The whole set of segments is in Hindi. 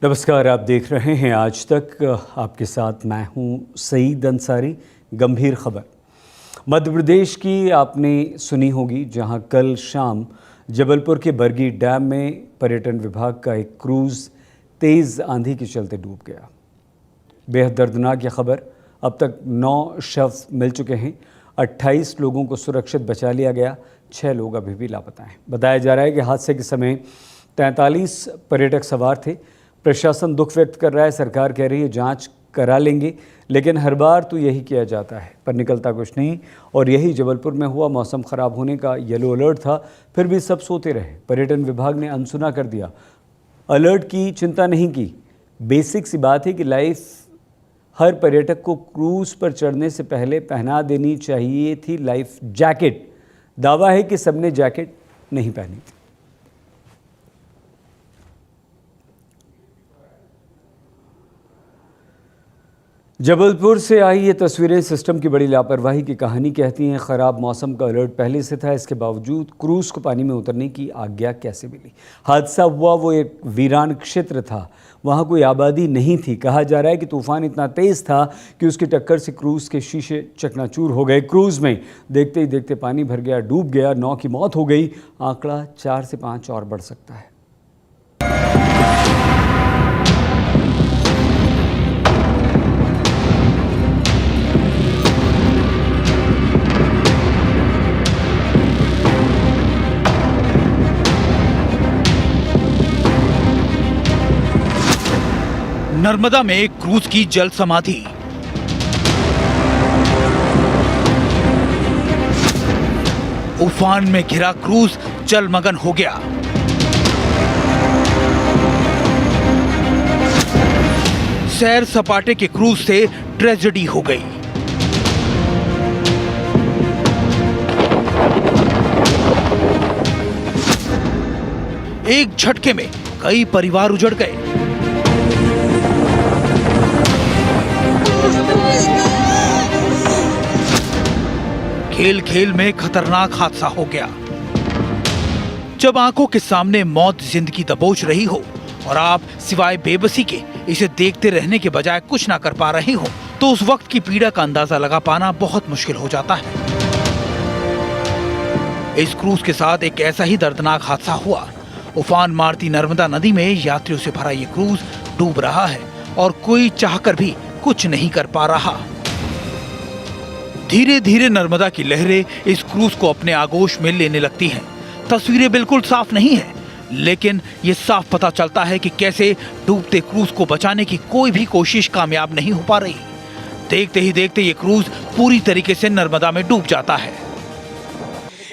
नमस्कार, आप देख रहे हैं आज तक। आपके साथ मैं हूं सईद अंसारी। गंभीर खबर मध्य प्रदेश की आपने सुनी होगी, जहां कल शाम जबलपुर के बरगी डैम में पर्यटन विभाग का एक क्रूज़ तेज़ आंधी के चलते डूब गया। बेहद दर्दनाक यह खबर। अब तक 9 शव मिल चुके हैं। 28 लोगों को सुरक्षित बचा लिया गया। 6 लोग अभी भी लापता हैं। बताया जा रहा है कि हादसे के समय 43 पर्यटक सवार थे। प्रशासन दुख व्यक्त कर रहा है। सरकार कह रही है जांच करा लेंगे, लेकिन हर बार तो यही किया जाता है, पर निकलता कुछ नहीं। और यही जबलपुर में हुआ। मौसम ख़राब होने का येलो अलर्ट था, फिर भी सब सोते रहे। पर्यटन विभाग ने अनसुना कर दिया, अलर्ट की चिंता नहीं की। बेसिक सी बात है कि हर पर्यटक को क्रूज़ पर चढ़ने से पहले पहना देनी चाहिए थी लाइफ जैकेट। दावा है कि सबने जैकेट नहीं पहनी थी। जबलपुर से आई ये तस्वीरें सिस्टम की बड़ी लापरवाही की कहानी कहती हैं। ख़राब मौसम का अलर्ट पहले से था, इसके बावजूद क्रूज़ को पानी में उतरने की आज्ञा कैसे मिली? हादसा हुआ वो एक वीरान क्षेत्र था, वहाँ कोई आबादी नहीं थी। कहा जा रहा है कि तूफ़ान इतना तेज़ था कि उसकी टक्कर से क्रूज़ के शीशे चकनाचूर हो गए। क्रूज़ में देखते ही देखते पानी भर गया, डूब गया। 9 की मौत हो गई। आंकड़ा 4 से 5 और बढ़ सकता है। नर्मदा में एक क्रूज की जल समाधि। उफान में घिरा क्रूज जलमग्न हो गया। सैर सपाटे के क्रूज से ट्रेजेडी हो गई। एक झटके में कई परिवार उजड़ गए। खेल खेल में खतरनाक हादसा हो गया। जब आंखों के सामने मौत जिंदगी दबोच रही हो और आप सिवाय बेबसी के इसे देखते रहने के बजाय कुछ ना कर पा रहे हो, तो उस वक्त की पीड़ा का अंदाजा लगा पाना बहुत मुश्किल हो जाता है। इस क्रूज के साथ एक ऐसा ही दर्दनाक हादसा हुआ। उफान मारती नर्मदा नदी में यात्रियों से भरा ये क्रूज डूब रहा है और कोई चाहकर भी कुछ नहीं कर पा रहा। धीरे धीरे नर्मदा की लहरें इस क्रूज को अपने आगोश में लेने लगती हैं। तस्वीरें बिल्कुल साफ नहीं है, लेकिन ये साफ पता चलता है कि कैसे डूबते क्रूज को बचाने की कोई भी कोशिश कामयाब नहीं हो पा रही। देखते ही देखते ये क्रूज पूरी तरीके से नर्मदा में डूब जाता है।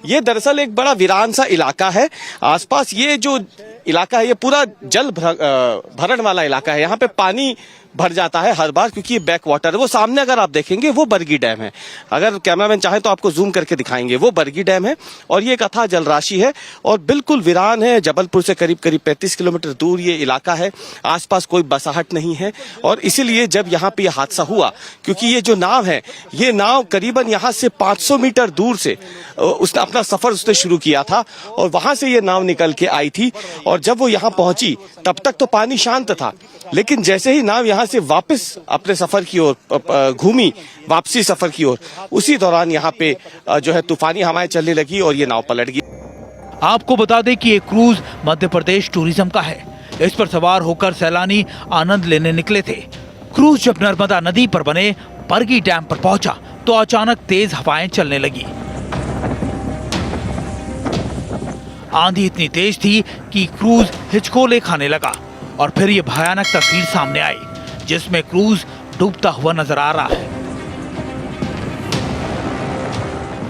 ये दरअसल एक बड़ा वीरान सा इलाका है। आसपास ये जो इलाका है ये पूरा जल भरण वाला इलाका है। यहाँ पे पानी भर जाता है हर बार, क्योंकि ये बैक वाटर है। वो सामने अगर आप देखेंगे वो बरगी डैम है। अगर कैमरामैन चाहे तो आपको जूम करके दिखाएंगे, वो बरगी डैम है और ये एक अथाह जलराशि है और बिल्कुल वीरान है। जबलपुर से करीब 35 किलोमीटर दूर ये इलाका है। आसपास कोई बसाहट नहीं है और इसीलिए जब यहाँ पे ये हादसा हुआ, क्योंकि ये जो नाव है, ये नाव करीबन यहाँ से 500 मीटर दूर से उसने अपना सफर शुरू किया था और वहां से ये नाव निकल के आई थी। और जब वो यहाँ पहुंची तब तक तो पानी शांत था, लेकिन जैसे ही नाव यहाँ से वापस अपने सफर की ओर घूमी, वापसी सफर की ओर, उसी दौरान यहाँ पे जो है तूफानी हवाएं चलने लगी और ये नाव पलट गई। आपको बता दें कि ये क्रूज मध्य प्रदेश टूरिज्म का है। इस पर सवार होकर सैलानी आनंद लेने निकले थे। क्रूज जब नर्मदा नदी पर बने बरगी डैम पर पहुंचा तो अचानक तेज हवाएं चलने लगी। आंधी इतनी तेज थी कि क्रूज हिचकोले खाने लगा और फिर ये भयानक तस्वीर सामने आई, जिसमें क्रूज डूबता हुआ नजर आ रहा है।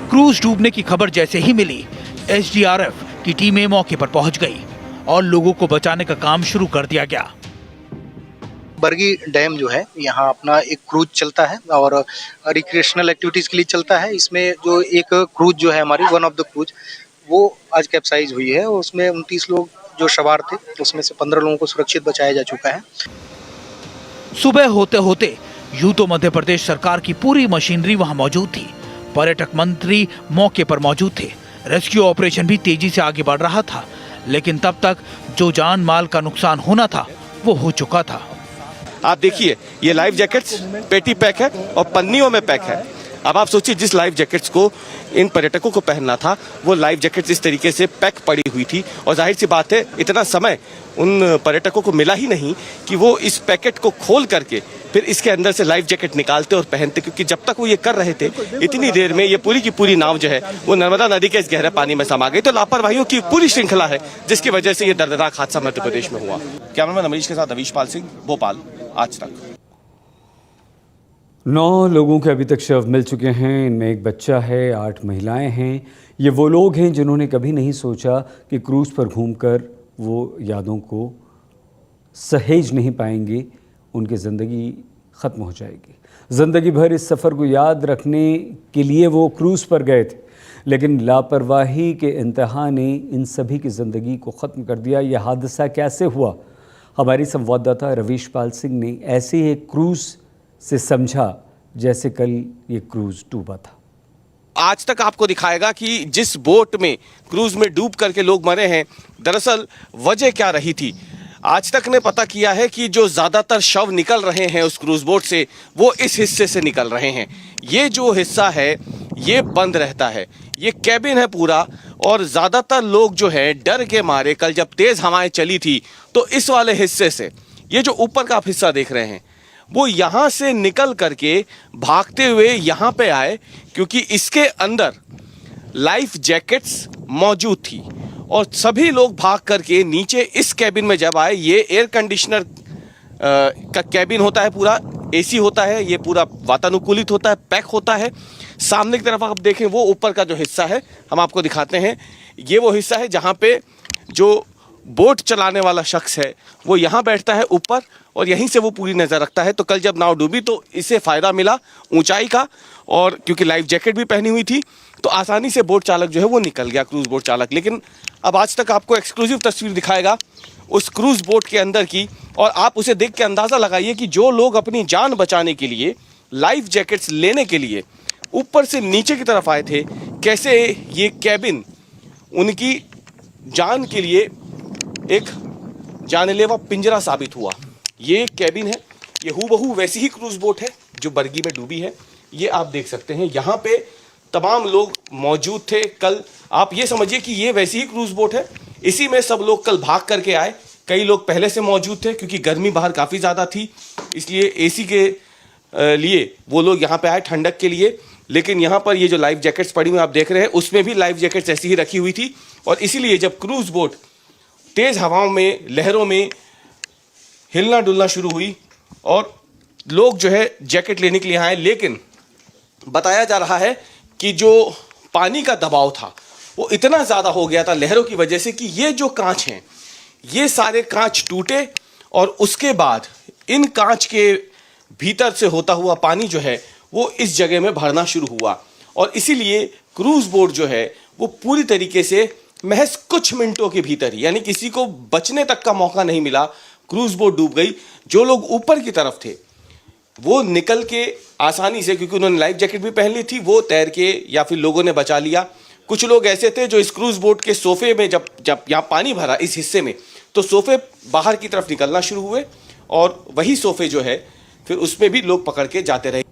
क्रूज डूबने की खबर जैसे ही मिली, एसडीआरएफ की टीमें मौके पर पहुंच गई और लोगों को बचाने का काम शुरू कर दिया गया। बरगी डैम जो है यहाँ अपना एक क्रूज चलता है और रिक्रिएशनल एक्टिविटीज़ के लिए चलता है। इसमें जो एक क्रूज जो है हमारी वन ऑफ द क्रूज वो आज कैप्साइज हुई है और उसमें 29 लोग जो सवार थे उसमें से 15 लोगों को सुरक्षित बचाया जा चुका है। सुबह होते होते यूं तो मध्य प्रदेश सरकार की पूरी मशीनरी वहां मौजूद थी। पर्यटक मंत्री मौके पर मौजूद थे। रेस्क्यू ऑपरेशन भी तेजी से आगे बढ़ रहा था, लेकिन तब तक जो जान माल का नुकसान होना था वो हो चुका था। आप देखिए, ये लाइफ जैकेट्स पेटी पैक है और पन्नियों में पैक है। अब आप सोचिए, जिस लाइफ जैकेट्स को इन पर्यटकों को पहनना था वो लाइफ जैकेट्स इस तरीके से पैक पड़ी हुई थी और जाहिर सी बात है इतना समय उन पर्यटकों को मिला ही नहीं कि वो इस पैकेट को खोल करके फिर इसके अंदर से लाइफ जैकेट निकालते और पहनते, क्योंकि जब तक वो ये कर रहे थे इतनी देर में ये पूरी की पूरी नाव जो है वो नर्मदा नदी के इस गहरे पानी में समा गई। तो लापरवाहियों की पूरी श्रृंखला है जिसकी वजह से ये दर्दनाक हादसा मध्य प्रदेश में हुआ। कैमरामैन अमरीश के साथ अवीश पाल सिंह, भोपाल, आज तक। 9 लोगों के अभी तक शव मिल चुके हैं। इनमें एक बच्चा है, 8 महिलाएं हैं। ये वो लोग हैं जिन्होंने कभी नहीं सोचा कि क्रूज़ पर घूमकर वो यादों को सहेज नहीं पाएंगे, उनकी ज़िंदगी ख़त्म हो जाएगी। ज़िंदगी भर इस सफ़र को याद रखने के लिए वो क्रूज़ पर गए थे, लेकिन लापरवाही के इंतहा ने इन सभी की ज़िंदगी को ख़त्म कर दिया। यह हादसा कैसे हुआ, हमारी संवाददाता रवीश पाल सिंह ने ऐसे ही एक क्रूज़ से समझा जैसे कल ये क्रूज़ डूबा था। आज तक आपको दिखाएगा कि जिस बोट में क्रूज में डूब करके लोग मरे हैं, दरअसल वजह क्या रही थी। आज तक ने पता किया है कि जो ज़्यादातर शव निकल रहे हैं उस क्रूज बोट से वो इस हिस्से से निकल रहे हैं। ये जो हिस्सा है ये बंद रहता है, ये कैबिन है पूरा, और ज़्यादातर लोग जो है डर के मारे कल जब तेज़ हवाएं चली थी तो इस वाले हिस्से से, ये जो ऊपर का आप हिस्सा देख रहे हैं, वो यहाँ से निकल करके भागते हुए यहाँ पे आए, क्योंकि इसके अंदर लाइफ जैकेट्स मौजूद थी और सभी लोग भाग करके नीचे इस कैबिन में जब आए। ये एयर कंडीशनर का कैबिन होता है, पूरा एसी होता है, ये पूरा वातानुकूलित होता है, पैक होता है। सामने की तरफ आप देखें, वो ऊपर का जो हिस्सा है हम आपको दिखाते हैं, ये वो हिस्सा है जहाँ पे जो बोट चलाने वाला शख्स है वो यहाँ बैठता है ऊपर और यहीं से वो पूरी नज़र रखता है। तो कल जब नाव डूबी तो इसे फ़ायदा मिला ऊंचाई का, और क्योंकि लाइफ जैकेट भी पहनी हुई थी तो आसानी से बोट चालक जो है वो निकल गया, क्रूज़ बोट चालक। लेकिन अब आज तक आपको एक्सक्लूसिव तस्वीर दिखाएगा उस क्रूज़ बोट के अंदर की, और आप उसे देख के अंदाज़ा लगाइए कि जो लोग अपनी जान बचाने के लिए लाइफ जैकेट्स लेने के लिए ऊपर से नीचे की तरफ आए थे, कैसे ये कैबिन उनकी जान के लिए एक जानलेवा पिंजरा साबित हुआ। ये कैबिन है, ये हूबहू वैसी ही क्रूज बोट है जो बरगी में डूबी है। ये आप देख सकते हैं, यहाँ पे तमाम लोग मौजूद थे कल। आप ये समझिए कि ये वैसी ही क्रूज बोट है, इसी में सब लोग कल भाग करके आए। कई लोग पहले से मौजूद थे क्योंकि गर्मी बाहर काफ़ी ज़्यादा थी, इसलिए एसी के लिए वो लोग यहाँ पे आए ठंडक के लिए। लेकिन यहाँ पर ये जो लाइफ जैकेट्स पड़ी हुई आप देख रहे हैं, उसमें भी लाइफ जैकेट्स ऐसी ही रखी हुई थी, और इसीलिए जब क्रूज बोट तेज़ हवाओं में, लहरों में हिलना डुलना शुरू हुई और लोग जो है जैकेट लेने के लिए आए, लेकिन बताया जा रहा है कि जो पानी का दबाव था वो इतना ज़्यादा हो गया था लहरों की वजह से कि ये जो कांच हैं ये सारे कांच टूटे, और उसके बाद इन कांच के भीतर से होता हुआ पानी जो है वो इस जगह में भरना शुरू हुआ, और इसीलिए क्रूज बोट जो है वो पूरी तरीके से महज कुछ मिनटों के भीतर ही, यानी किसी को बचने तक का मौका नहीं मिला, क्रूज बोट डूब गई। जो लोग ऊपर की तरफ थे वो निकल के आसानी से, क्योंकि उन्होंने लाइफ जैकेट भी पहन ली थी, वो तैर के या फिर लोगों ने बचा लिया। कुछ लोग ऐसे थे जो इस क्रूज बोट के सोफे में जब यहाँ पानी भरा इस हिस्से में, तो सोफे बाहर की तरफ निकलना शुरू हुए, और वही सोफे जो है फिर उसमें भी लोग पकड़ के जाते रहे।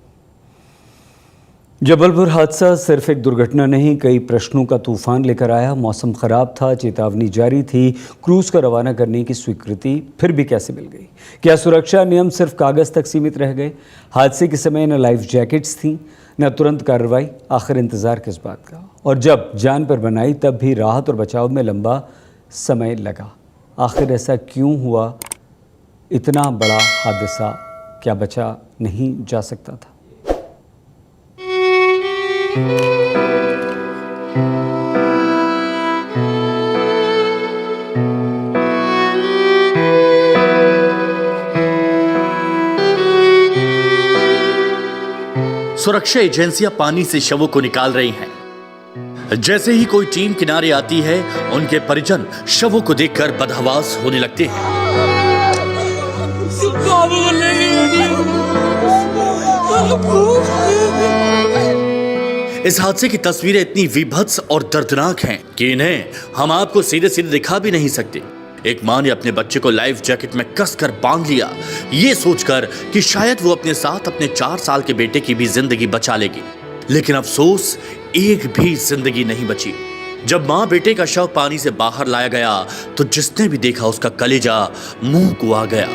जबलपुर हादसा सिर्फ एक दुर्घटना नहीं, कई प्रश्नों का तूफान लेकर आया। मौसम खराब था, चेतावनी जारी थी, क्रूज को रवाना करने की स्वीकृति फिर भी कैसे मिल गई? क्या सुरक्षा नियम सिर्फ कागज तक सीमित रह गए? हादसे के समय न लाइफ जैकेट्स थीं न तुरंत कार्रवाई, आखिर इंतज़ार किस बात का? और जब जान पर बनाई तब भी राहत और बचाव में लंबा समय लगा। आखिर ऐसा क्यों हुआ? इतना बड़ा हादसा क्या बचा नहीं जा सकता था? सुरक्षा एजेंसियां पानी से शवों को निकाल रही हैं। जैसे ही कोई टीम किनारे आती है, उनके परिजन शवों को देखकर बदहवास होने लगते हैं। इस हादसे की तस्वीरें इतनी विभत्स और दर्दनाक हैं कि इन्हें हम आपको सीधे सीधे दिखा भी नहीं सकते। एक मां ने अपने बच्चे को लाइफ जैकेट में कसकर बांध लिया, ये सोचकर कि शायद वो अपने साथ अपने 4 साल के बेटे की भी जिंदगी बचा लेगी। लेकिन अफसोस, एक भी जिंदगी नहीं बची। जब मां बेटे का शव पानी से बाहर लाया गया तो जिसने भी देखा उसका कलेजा मुंह को आ गया।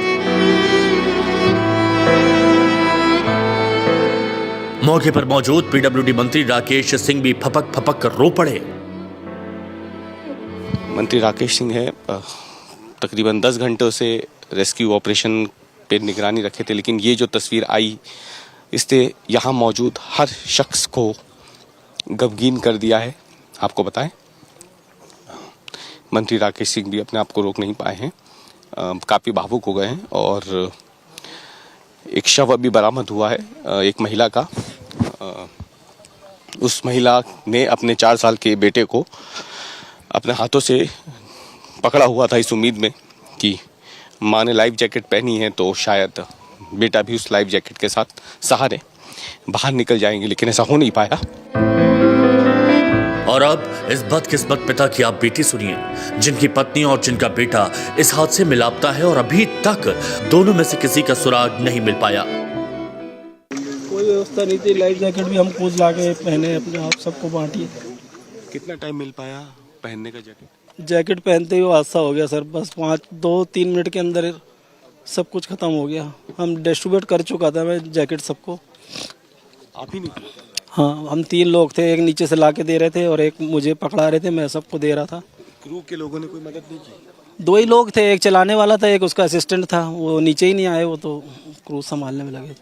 मौके पर मौजूद पीडब्ल्यूडी मंत्री राकेश सिंह भी फपक फपक कर रो पड़े। मंत्री राकेश सिंह है, तकरीबन 10 घंटों से रेस्क्यू ऑपरेशन पे निगरानी रखे थे, लेकिन ये जो तस्वीर आई इसने यहाँ मौजूद हर शख्स को गमगीन कर दिया है। आपको बताएं, मंत्री राकेश सिंह भी अपने आप को रोक नहीं पाए हैं, काफ़ी भावुक हो गए हैं। और एक शव अभी बरामद हुआ है एक महिला का। उस महिला ने अपने 4 साल के बेटे को अपने हाथों से पकड़ा हुआ था इस उम्मीद में कि माँ ने लाइफ जैकेट पहनी है तो शायद बेटा भी उस लाइफ जैकेट के साथ सहारे बाहर निकल जाएंगे, लेकिन ऐसा हो नहीं पाया। और अब इस बदकिस्मत पिता की आप बेटी सुनिए, जिनकी पत्नी और जिनका बेटा इस हादसे में लापता है और अभी तक दोनों में से किसी का सुराग नहीं मिल पाया। कोई व्यवस्था नहीं थी, लाइफ जैकेट भी हम खुद ला के पहने, अपने आप सबको बांटी। कितना टाइम मिल पाया पहनने का जैकेट? जैकेट पहनते ही हादसा हो गया सर, बस 2-3 मिनट के अंदर सब कुछ खत्म हो गया। हम डिस्ट्रीब्यूट कर चुका था मैं जैकेट सबको। आप ही नहीं? हाँ, हम 3 लोग थे, एक नीचे से ला के दे रहे थे और एक मुझे पकड़ा रहे थे, मैं सबको दे रहा था। क्रू के लोगों ने कोई मदद नहीं की? 2 ही लोग थे, एक चलाने वाला था, एक उसका असिस्टेंट था, वो नीचे ही नहीं आए, वो तो क्रू संभालने में लगे।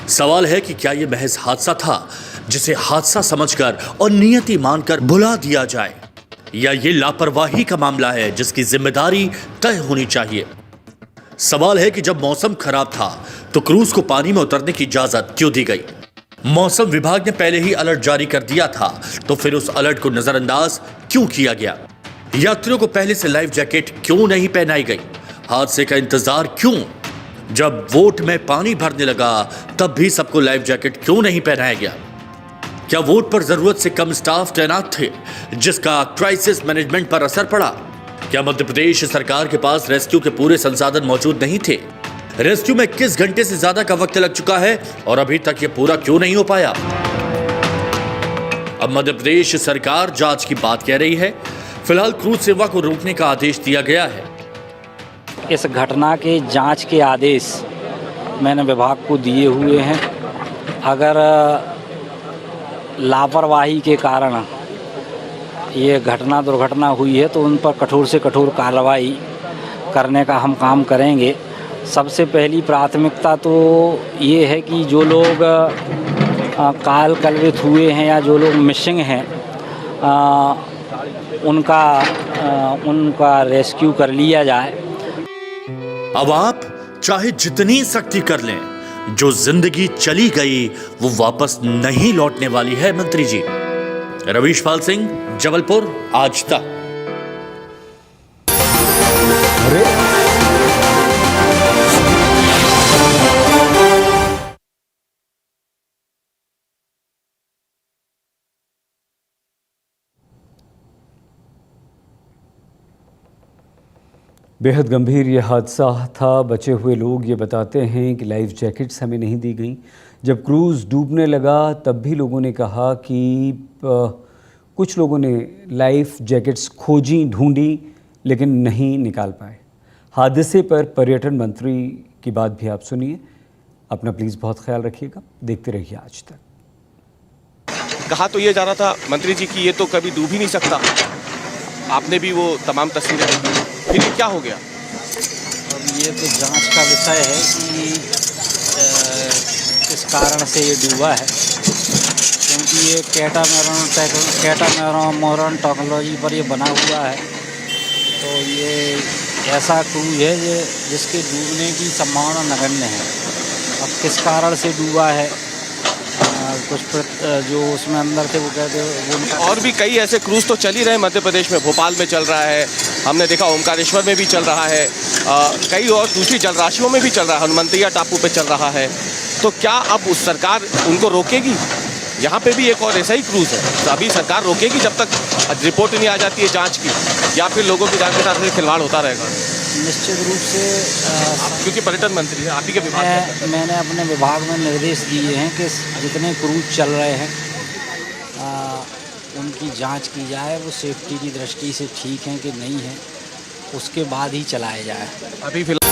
सवाल है कि क्या यह महज हादसा था जिसे हादसा समझकर और नियति मानकर भुला दिया जाए, या ये लापरवाही का मामला है जिसकी जिम्मेदारी तय होनी चाहिए। सवाल है कि जब मौसम खराब था तो क्रूज को पानी में उतरने की इजाजत क्यों दी गई? मौसम विभाग ने पहले ही अलर्ट जारी कर दिया था, तो फिर उस अलर्ट को नजरअंदाज क्यों किया गया? यात्रियों को पहले से लाइफ जैकेट क्यों नहीं पहनाई गई? हादसे का इंतजार क्यों? जब वोट में पानी भरने लगा तब भी सबको लाइफ जैकेट क्यों नहीं पहनाया गया? क्या वोट पर जरूरत से कम स्टाफ तैनात थे जिसका क्राइसिस मैनेजमेंट पर असर पड़ा? क्या मध्य प्रदेश सरकार के पास रेस्क्यू के पूरे संसाधन मौजूद नहीं थे? रेस्क्यू में किस घंटे से ज्यादा का वक्त लग चुका है और अभी तक ये पूरा क्यों नहीं हो पाया? अब मध्य प्रदेश सरकार जांच की बात कह रही है। फिलहाल क्रूज सेवा को रोकने का आदेश दिया गया है। इस घटना के जांच के आदेश मैंने विभाग को दिए हुए हैं। अगर लापरवाही के कारण ये दुर्घटना हुई है तो उन पर कठोर से कठोर कार्रवाई करने का हम काम करेंगे। सबसे पहली प्राथमिकता तो ये है कि जो लोग काल कलवित हुए हैं या जो लोग मिसिंग हैं उनका रेस्क्यू कर लिया जाए। अब आप चाहे जितनी सख्ती कर लें, जो जिंदगी चली गई वो वापस नहीं लौटने वाली है मंत्री जी। रवीश पाल सिंह, जबलपुर, आज तक। बेहद गंभीर ये हादसा था। बचे हुए लोग ये बताते हैं कि लाइफ जैकेट्स हमें नहीं दी गई। जब क्रूज़ डूबने लगा तब भी लोगों ने कहा कि कुछ लोगों ने लाइफ जैकेट्स खोजी, ढूंढी, लेकिन नहीं निकाल पाए। हादसे पर पर्यटन मंत्री की बात भी आप सुनिए। अपना प्लीज़ बहुत ख्याल रखिएगा। देखते रहिए आज तक। कहा तो ये जा रहा था मंत्री जी कि ये तो कभी डूब ही नहीं सकता। आपने भी वो तमाम तस्वीरें देखी, फिर ये क्या हो गया? अब ये तो जांच का विषय है कि किस कारण से ये डूबा है, क्योंकि ये कैटामैरॉन टेक्नोलॉजी पर ये बना हुआ है। तो ये ऐसा क्रूज है जिसके डूबने की संभावना नगण्य है। अब किस कारण से डूबा है जो उसमें अंदर थे वो कहते वो उनका और भी कई ऐसे क्रूज तो चल ही रहे हैं मध्य प्रदेश में, भोपाल में चल रहा है, हमने देखा ओमकारेश्वर में भी चल रहा है, कई और दूसरी जलराशियों में भी चल रहा है, हनुमंतिया टापू पे चल रहा है। तो क्या अब उस सरकार उनको रोकेगी? यहाँ पे भी एक और ऐसा ही क्रूज है, तो अभी सरकार रोकेगी जब तक रिपोर्ट नहीं आ जाती है जांच की, या फिर लोगों की जान के साथ खिलवाड़ होता रहेगा? निश्चित रूप से क्योंकि पर्यटन मंत्री है, आप ही के विभाग में। मैंने अपने विभाग में निर्देश दिए हैं कि जितने क्रूज चल रहे हैं उनकी जांच की जाए, वो सेफ्टी की दृष्टि से ठीक हैं कि नहीं है, उसके बाद ही चलाया जाए। अभी फिलहाल